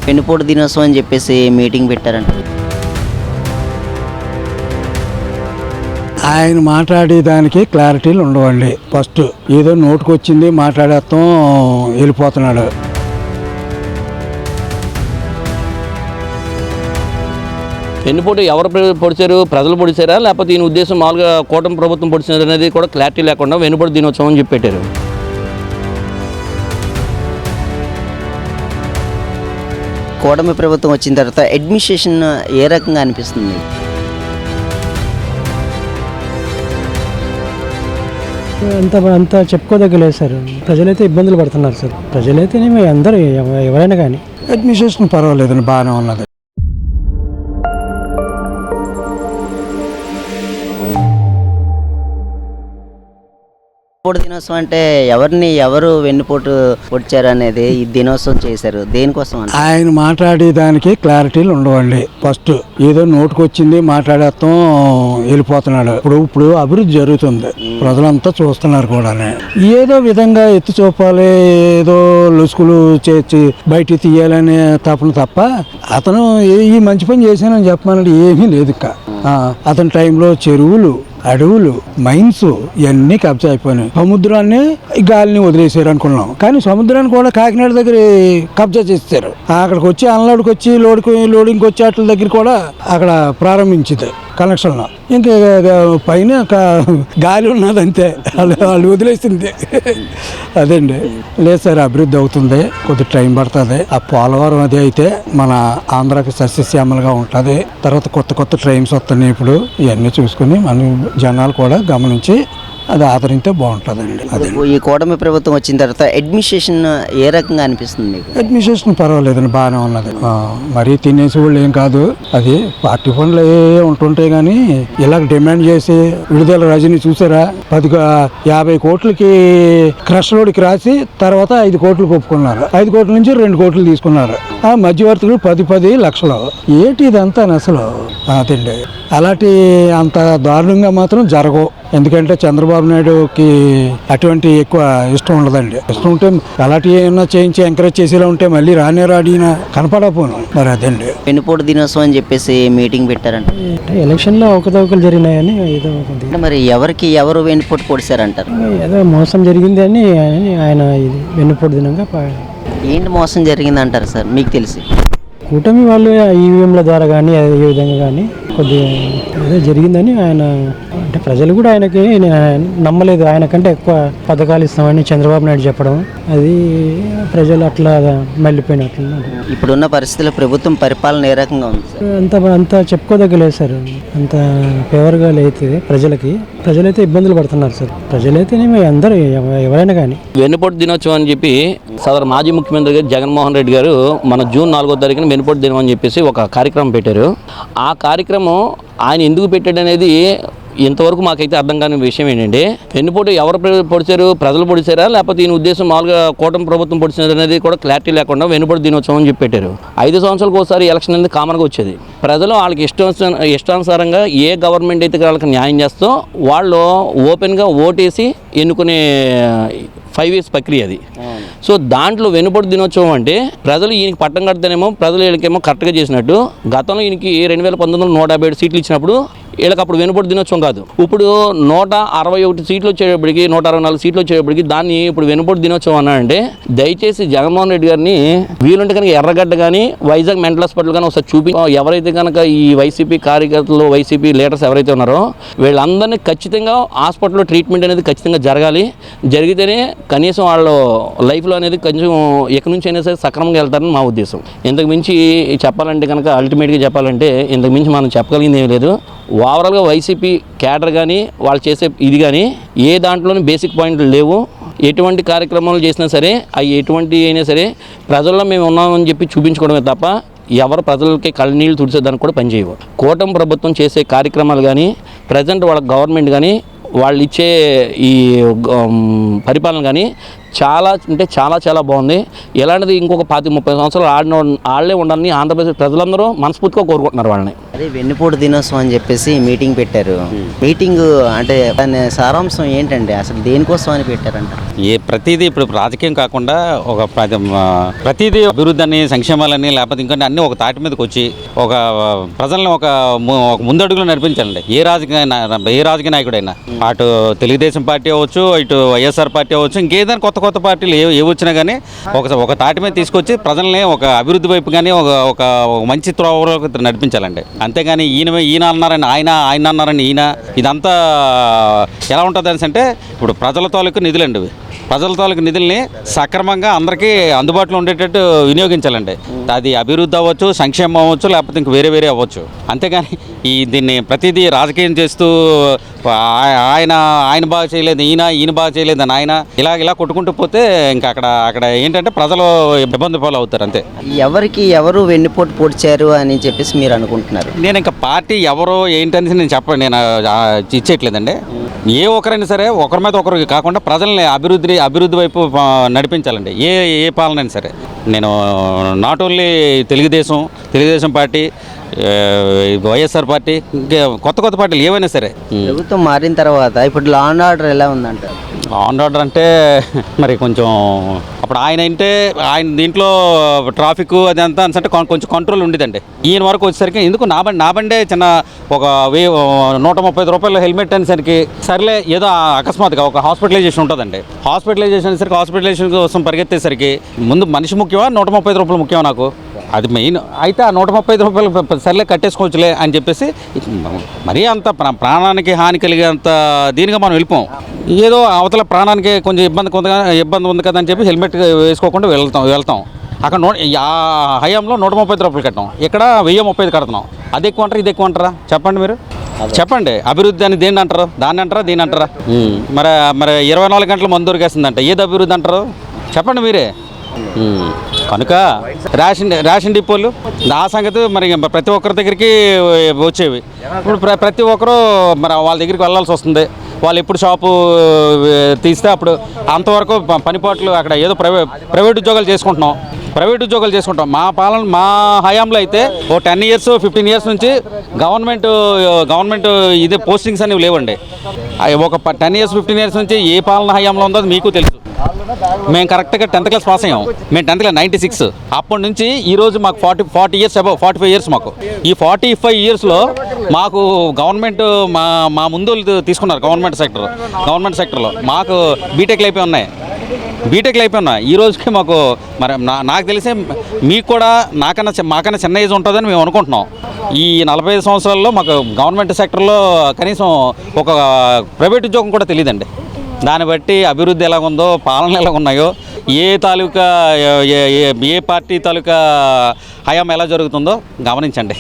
వెన్నుపోటు దినోత్సవం అని చెప్పేసి మీటింగ్ పెట్టారంట. ఆయన మాట్లాడేదానికి క్లారిటీలు ఉండవండి. ఫస్ట్ ఏదో నోటుకొచ్చింది మాట్లాడేస్తాం, వెళ్ళిపోతున్నాడు. వెన్నుపోటు ఎవరు పొడిచారు? ప్రజలు పొడిచారా, లేకపోతే ఈయన ఉద్దేశం మామూలుగా కూటమి ప్రభుత్వం పొడిచారు అనేది కూడా క్లారిటీ లేకుండా వెన్నుపోటు దినోత్సవం అని చెప్పి పెట్టారు. కూటమి ప్రభుత్వం వచ్చిన తర్వాత అడ్మినిస్ట్రేషన్ ఏ రకంగా అనిపిస్తుంది? అంత చెప్పుకోదగ్గలేదు సార్. ప్రజలైతే ఇబ్బందులు పడుతున్నారు సార్. ప్రజలైతేనేమి అందరూ ఎవరైనా కానీ అడ్మినిస్ట్రేషన్ పర్వాలేదండి, బాగానే ఉన్నది. వెన్నుపోటు దినోత్సవం అంటే ఎవరు వెన్నుపోటు పొడిచారు అనేది ఈ దినోత్సవం చేశారు. దేనికోసం అంటే ఆయన మాట్లాడేదానికి క్లారిటీలు ఉండవండి. ఫస్ట్ ఏదో నోటుకొచ్చింది మాట్లాడేస్తాం, వెళ్ళిపోతున్నాడు. ఇప్పుడు అభివృద్ధి జరుగుతుంది, ప్రజలంతా చూస్తున్నారు కూడా. ఏదో విధంగా ఎత్తి చూపాలి, ఏదో లుసుకులు చేర్చి బయట తీయాలనే తపన తప్ప అతను ఈ మంచి పని చేశానని చెప్పమన్నది ఏమీ లేదు. అతని టైంలో చెరువులు, అడవులు, మైన్స్ ఇవన్నీ కబ్జా అయిపోయినాయి. సముద్రాన్ని గాలిని వదిలేసారు అనుకున్నాం, కానీ సముద్రాన్ని కూడా కాకినాడ దగ్గర కబ్జా చేస్తారు. అక్కడికి వచ్చి అన్లోడ్కి వచ్చి లోడింగ్కి వచ్చి వాటి దగ్గర కూడా అక్కడ ప్రారంభించింది కనెక్షన్లో. ఇంకా పైన గాలి ఉన్నది అంతే, వాళ్ళు వదిలేసింది. అదండి. లేదు సార్, అభివృద్ధి అవుతుంది, కొద్ది టైం పడుతుంది. ఆ పోలవరం అది అయితే మన ఆంధ్రాకి సస్యశ్యామలుగా ఉంటుంది. తర్వాత కొత్త ట్రైన్స్ వస్తున్నాయి ఇప్పుడు. ఇవన్నీ చూసుకుని మన జనాలు కూడా గమనించి అది ఆదరిస్తే బాగుంటుందండి. అదే ఈ కూటమి ప్రభుత్వం వచ్చిన తర్వాత అడ్మినిస్ట్రేషన్ ఏ రకంగా అనిపిస్తుంది మీకు? అడ్మినిస్ట్రేషన్ పర్వాలేదండి, బాగానే ఉన్నది. మరీ తినేసి వాళ్ళు ఏం కాదు. అది పార్టీ ఫండ్లు ఉంటుంటాయి, కానీ ఇలా డిమాండ్ చేసి విడుదల రజని చూసారా, 50 కోట్లకి క్రష్ రోడ్కి రాసి తర్వాత 5 కోట్లకు ఒప్పుకున్నారు. 5 కోట్ల నుంచి 2 కోట్లు తీసుకున్నారు. ఆ మధ్యవర్తులు 10 లక్షలు. ఏంటి ఇదంతా అసలు? అదండి. అలాంటి అంత దారుణంగా మాత్రం జరగవు. ఎందుకంటే చంద్రబాబు నాయుడుకి అటువంటి ఎక్కువ ఇష్టం ఉండదండి. ఇష్టం ఉంటే అలాంటి ఏమన్నా చేయించి ఎంకరేజ్ చేసేలా ఉంటే మళ్ళీ రాడినా కనపడపోను. మరి అదండి. వెన్నుపోటు దినోత్సవం అని చెప్పేసి మీటింగ్ పెట్టారంట. ఎలక్షన్లో అవకతవకలు జరిగినాయని ఏదో అంటే మరి ఎవరు వెన్నుపోటు పొడిచారంటారు? ఏదో మోసం జరిగింది అని ఆయన ఇది వెన్నుపోటు దినంగా ఏంటి మోసం జరిగింది అంటారు సార్ మీకు తెలిసి? కూటమి వాళ్ళు ఈవీఎంల ద్వారా కానీ ఏ విధంగా కానీ కొద్దిగా ఏదో జరిగిందని ఆయన, అంటే ప్రజలు కూడా ఆయనకి నమ్మలేదు. ఆయనకంటే ఎక్కువ పథకాలు ఇస్తామని చంద్రబాబు నాయుడు చెప్పడం, అది ప్రజలు అట్లా మళ్ళీపోయినట్లు. ఇప్పుడున్న పరిస్థితుల్లో ప్రభుత్వం పరిపాలన ఏ రకంగా ఉంది సార్? అంత చెప్పుకోదగ్గలేదు సార్. అంత ఫేవర్గా లేదు ప్రజలకి. ప్రజలైతే ఇబ్బందులు పడుతున్నారు సార్. ప్రజలైతేనేమి అందరూ ఎవరైనా కానీ. వెన్నుపోటు దినోత్సవం అని చెప్పి సదరు మాజీ ముఖ్యమంత్రి గారు జగన్మోహన్ రెడ్డి గారు మన జూన్ 4వ తారీఖున వెన్నుపోటు దినం అని చెప్పేసి ఒక కార్యక్రమం పెట్టారు. ఆ కార్యక్రమం ఆయన ఎందుకు పెట్టాడు అనేది ఇంతవరకు మాకైతే అర్థం కాని విషయం ఏంటంటే, వెన్నుపోటు ఎవరు పొడిచారు? ప్రజలు పొడిచారా, లేకపోతే ఈయన ఉద్దేశం మామూలుగా కూటమి ప్రభుత్వం పొడిచారు అనేది కూడా క్లారిటీ లేకుండా వెన్నుపోటు దినోత్సవం అని చెప్పి పెట్టారు. 5 సంవత్సరాలకు ఒకసారి ఎలక్షన్ అనేది కామన్గా వచ్చేది. ప్రజలు వాళ్ళకి ఇష్టానుసారంగా ఏ గవర్నమెంట్ అయితే వాళ్ళకి న్యాయం చేస్తో వాళ్ళు ఓపెన్గా ఓటేసి ఎన్నుకునే 5 years ప్రక్రియ అది. సో దాంట్లో వెన్నుపోటు దినోత్సవం అంటే ప్రజలు ఈయనకి పట్టం కడితేనేమో ప్రజలు వీళ్ళకేమో కరెక్ట్గా చేసినట్టు. గతంలో ఈయనకి 2019లో 157 సీట్లు ఇచ్చినప్పుడు వీళ్ళకి అప్పుడు వెన్నుపోటు దినోత్సవం కాదు. ఇప్పుడు 161 సీట్లు వచ్చేటప్పటికి, 164 సీట్లు వచ్చేటప్పటికి దాన్ని ఇప్పుడు వెన్నుపోటు దినోత్సవం అన్నాడంటే, దయచేసి జగన్మోహన్ రెడ్డి గారిని వీలుంటే కనుక ఎర్రగడ్డ కానీ వైజాగ్ మెంటల్ హాస్పిటల్ కానీ ఒకసారి చూపి, ఎవరైతే కనుక ఈ వైసీపీ కార్యకర్తలు, వైసీపీ లీడర్స్ ఎవరైతే ఉన్నారో వీళ్ళందరినీ ఖచ్చితంగా హాస్పిటల్లో ట్రీట్మెంట్ అనేది ఖచ్చితంగా జరగాలి. జరిగితేనే కనీసం వాళ్ళ లైఫ్లో అనేది కొంచెం ఎక్కడి నుంచి అయినా సరే సక్రమంగా వెళ్తారని మా ఉద్దేశం. ఇంతకు మించి చెప్పాలంటే కనుక, అల్టిమేట్గా చెప్పాలంటే ఇంతకు మించి మనం చెప్పగలిగింది ఏమీ లేదు. ఓవరాల్గా వైసీపీ క్యాడర్ కానీ వాళ్ళు చేసే ఇది కానీ ఏ దాంట్లోని బేసిక్ పాయింట్లు లేవు. ఎటువంటి కార్యక్రమాలు చేసినా సరే అవి ఎటువంటి అయినా సరే ప్రజల్లో మేము ఉన్నామని చెప్పి చూపించుకోవడమే తప్ప ఎవరు ప్రజలకి కళ్ళనీళ్ళు తుడిచేదానికి కూడా పనిచేయవు. కూటమి ప్రభుత్వం చేసే కార్యక్రమాలు కానీ, ప్రజెంట్ వాళ్ళ గవర్నమెంట్ కానీ, వాళ్ళు ఇచ్చే ఈ పరిపాలన కానీ చాలా అంటే చాలా బాగుంది. ఎలాంటిది ఇంకొక 25-30 సంవత్సరాలు ఆడలే ఉండాలని ఆంధ్రప్రదేశ్ ప్రజలందరూ మనస్ఫూర్తిగా కోరుకుంటున్నారు వాళ్ళని. అదే వెన్నుపోటు దినోత్సవం అని చెప్పేసి మీటింగ్ పెట్టారు. మీటింగ్ అంటే దాని సారాంశం ఏంటండి, అసలు దేనికోసం అని పెట్టారంట? ప్రతిదీ ఇప్పుడు రాజకీయం కాకుండా ఒక ప్రతిదీ అభివృద్ధి అని, సంక్షేమాలని, లేకపోతే ఇంకొన్ని అన్నీ ఒక తాటి మీదకి వచ్చి ఒక ప్రజలను ఒక ముందడుగులో నడిపించాలండి. ఏ రాజకీయ నాయకుడైనా, అటు తెలుగుదేశం పార్టీ అవ్వచ్చు, ఇటు వైఎస్ఆర్ పార్టీ అవ్వచ్చు, ఇంకేదైనా కొత్త పార్టీలు ఏ వచ్చినా కానీ ఒక తాటి మీద తీసుకొచ్చి ప్రజల్ని ఒక అభివృద్ధి వైపు కానీ ఒక మంచి త్రోవలోకి నడిపించాలండి. అంతేగాని ఈయన అన్నారని ఆయన అన్నారని ఈయన, ఇదంతా ఎలా ఉంటుంది అంటే ఇప్పుడు ప్రజల తాలూకు నిధులండి ఇవి. ప్రజల తాలూకు నిధుల్ని సక్రమంగా అందరికీ అందుబాటులో ఉండేటట్టు వినియోగించాలండి. అది అభివృద్ధి అవ్వచ్చు, సంక్షేమం అవ్వచ్చు, లేకపోతే ఇంక వేరే అవ్వచ్చు. అంతేగాని దీన్ని ప్రతిదీ రాజకీయం చేస్తూ ఆయన బాగా చేయలేదు, ఈయన బాగా చేయలేదు అని ఆయన ఇలా కొట్టుకుంటూ పోతే ఇంకా అక్కడ ఏంటంటే ప్రజలు ఇబ్బంది పాలు అవుతారు. అంతే. ఎవరు వెన్నుపోటు పొడిచారు అని చెప్పేసి మీరు అనుకుంటున్నారు? నేను ఇంకా పార్టీ ఎవరో ఏంటనేసి నేను నేను ఇచ్చేయట్లేదండి. ఏ ఒక్కరైనా సరే ఒకరి మీద ఒకరు కాకుండా ప్రజల్ని అభివృద్ధి వైపు నడిపించాలండి. ఏ పాలనైనా సరే. నేను not only Telugu Desam party, YSR party, ఇంకా కొత్త పార్టీలు ఏవైనా సరే. ప్రభుత్వం మారిన తర్వాత ఇప్పుడు లా అండ్ ఆర్డర్ ఎలా ఉందంట? లా అండ్ ఆర్డర్ అంటే మరి కొంచెం అప్పుడు ఆయన దీంట్లో ట్రాఫిక్ అదంతా అంటే కొంచెం కంట్రోల్ ఉండేదండి. ఈయన వరకు వచ్చేసరికి ఎందుకు నా బండే చిన్న ఒక 130 రూపాయలు హెల్మెట్ అనేసరికి సర్లే ఏదో అకస్మాత్తుగా ఒక హాస్పిటలైజేషన్ ఉంటుందండి. హాస్పిటలైజేషన్ కోసం పరిగెత్తేసరికి ముందు మనిషి ముఖ్యమా 130 రూపాయలు ముఖ్యమా? నాకు అది మెయిన్. అయితే ఆ 135 రూపాయలు సర్లే కట్టేసుకోవచ్చులే అని చెప్పేసి మరీ అంత ప్రాణానికి హాని కలిగేంత దీనిగా మనం వెళ్ళిపోం. ఏదో అవతల ప్రాణానికి కొంచెం ఇబ్బంది ఉంది కదా అని చెప్పి హెల్మెట్ వేసుకోకుండా వెళ్తాం. అక్కడ ఆ హయాంలో 135 రూపాయలు కట్టాం, ఇక్కడ 1035 కడుతున్నాం. అది ఎక్కువ అంటారా, ఇది ఎక్కువ అంటారా? చెప్పండి మీరు. చెప్పండి. అభివృద్ధి అని దేన్ని అంటారు? దాన్ని అంటారా, దీన్ని అంటారా? మరి 24 గంటల మందు దొరికేస్తుందంట, ఏది అభివృద్ధి అంటారు? చెప్పండి మీరే. కనుక రేషన్ డిపోలు ఆ సంగతి మరి ప్రతి ఒక్కరి దగ్గరికి వచ్చేవి. ఇప్పుడు ప్రతి ఒక్కరూ మరి వాళ్ళ దగ్గరికి వెళ్ళాల్సి వస్తుంది. వాళ్ళు ఎప్పుడు షాపు తీస్తే అప్పుడు అంతవరకు పనిపాట్లు అక్కడ ఏదో ప్రైవేట్ ఉద్యోగాలు చేసుకుంటాం. మా హయాంలో అయితే 10 years 15 years నుంచి గవర్నమెంట్ ఇదే పోస్టింగ్స్ అనేవి లేవండి. ఒక 10 years 15 years నుంచి ఏ పాలన హయాంలో ఉందో అది మీకు తెలుసు. మేము కరెక్ట్గా 10th class పాస్ అయ్యాం. మేము 10th class 96. అప్పటి నుంచి ఈరోజు మాకు 40 years అబౌవ్ 45 years మాకు. ఈ 45 yearsలో మాకు గవర్నమెంట్ మా ముందు తీసుకున్నారు. గవర్నమెంట్ సెక్టర్లో మాకు బీటెక్లు అయిపోయి ఉన్నాయి. ఈ రోజుకి మాకు మరి నాకు తెలిసి మీకు కూడా మాకన్నా చిన్న ఏజ్ ఉంటుందని మేము అనుకుంటున్నాం. ఈ 45 సంవత్సరాల్లో మాకు గవర్నమెంట్ సెక్టర్లో కనీసం ఒక ప్రైవేట్ ఉద్యోగం కూడా తెలియదండి. దాన్ని బట్టి అభివృద్ధి ఎలాగుందో, పాలన ఎలాగున్నాయో, ఏ పార్టీ తాలూకా హయాం ఎలా జరుగుతుందో గమనించండి.